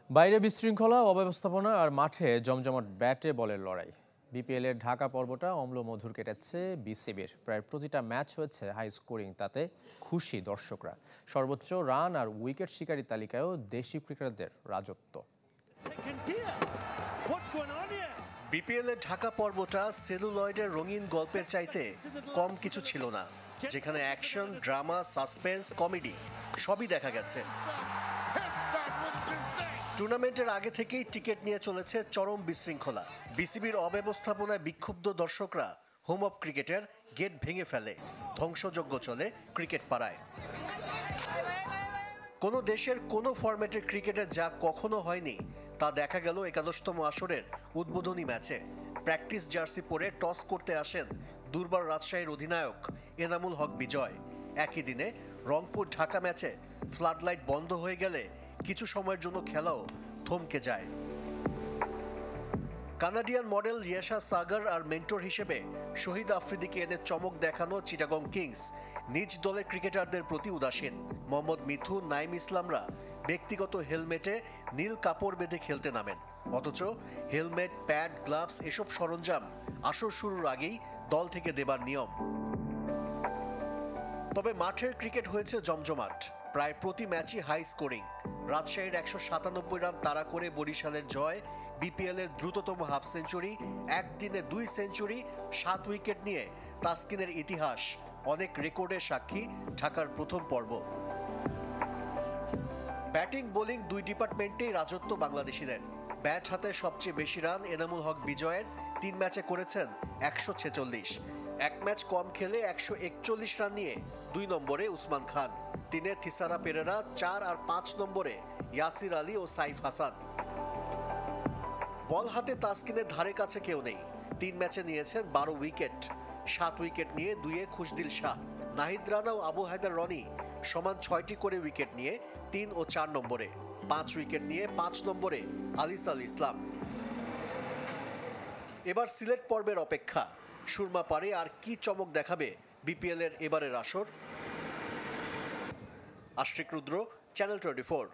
বাইরে বিশৃঙ্খলা, অব্যবস্থাপনা আর মাঠে জমজমাট ব্যাটে বলের লড়াই। বিপিএলের ঢাকা পর্বটা অম্ল মধুর কেটেছে বিসিবির। প্রায় প্রতিটা ম্যাচ হয়েছে হাই স্কোরিং, তাতে খুশি দর্শকরা। সর্বোচ্চ রান আর উইকেট শিকারী তালিকায়ও দেশি ক্রিকেটারদের রাজত্ব। বিপিএলের ঢাকা পর্বটা সেলুলয়েডের রঙিন গল্পের চাইতে কম কিছু ছিল না, যেখানে অ্যাকশন, ড্রামা, সাসপেন্স, কমেডি সবই দেখা গেছে। টুর্নামেন্টের আগে থেকেই টিকিট নিয়ে চলেছে চরম বিশৃঙ্খলা। বিসিবির অব্যবস্থাপনায় বিক্ষুব্ধ দর্শকরা হোম অফ ক্রিকেটের গেট ভেঙে ফেলে। ধ্বংসযজ্ঞ চলে ক্রিকেট পাড়ায়। কোনো দেশের কোনো ফরম্যাটের ক্রিকেটে যা কখনো হয়নি তা দেখা গেল একাদশতম আসরের উদ্বোধনী ম্যাচে। প্র্যাকটিস জার্সি পরে টস করতে আসেন দুর্বার রাজশাহীর অধিনায়ক এনামুল হক বিজয়। একই দিনে রংপুর ঢাকা ম্যাচে ফ্লাডলাইট বন্ধ হয়ে গেলে কিছু সময়ের জন্য খেলাও থমকে যায়। কানাডিয়ান মডেল রিয়াশা সাগর আর মেন্টর হিসেবে শহীদ আফ্রিদিকে এনে চমক দেখানো চিটাগং কিংস নিজ দলের ক্রিকেটারদের প্রতি উদাসীন। মোহাম্মদ মিথুন, নাইম ইসলামরা ব্যক্তিগত হেলমেটে নীল কাপড় বেঁধে খেলতে নামেন, অথচ হেলমেট, প্যাড, গ্লাভস এসব সরঞ্জাম আসর শুরুর আগেই দল থেকে দেবার নিয়ম। তবে মাঠের ক্রিকেট হয়েছে জমজমাট, প্রায় প্রতি ম্যাচই হাই স্কোরিং। রাজশাহীর 197 রান তাড়া করে বরিশালের জয়, বিপিএলের দ্রুততম হাফ সেঞ্চুরি, একদিনে 2 সেঞ্চুরি, 7 উইকেট নিয়ে তাসকিনের ইতিহাস অনেক রেকর্ডের সাক্ষী ঢাকার প্রথম পর্ব। ব্যাটিং, বোলিং দুই ডিপার্টমেন্টেই রাজত্ব বাংলাদেশিদের। ব্যাট হাতে সবচেয়ে বেশি রান এনামুল হক বিজয়ের, 3 ম্যাচে করেছেন 146। এক ম্যাচ কম খেলে 141 রান নিয়ে 2 নম্বরে উসমান খান, 3-এ থিসারা পেরেরা, 4 আর 5 নম্বরে ইয়াসির আলী ও সাইফ হাসান। বল হাতে তাসকিনের ধারে কাছে কেউ নেই। 3 ম্যাচে নিয়েছেন 12 উইকেট, 7 উইকেট নিয়ে 2-এ খুশদিল শাহ। নাহিদ রানা ও আবু হায়দার রনি সমান 6টি করে উইকেট নিয়ে 3 ও 4 নম্বরে, 5 উইকেট নিয়ে 5 নম্বরে আলিস আল ইসলাম। এবার সিলেট পর্বের অপেক্ষা। সুরমা পারে আর কি চমক দেখাবে বিপিএলের এবারের আসর? আশরিক রুদ্র, চ্যানেল 24।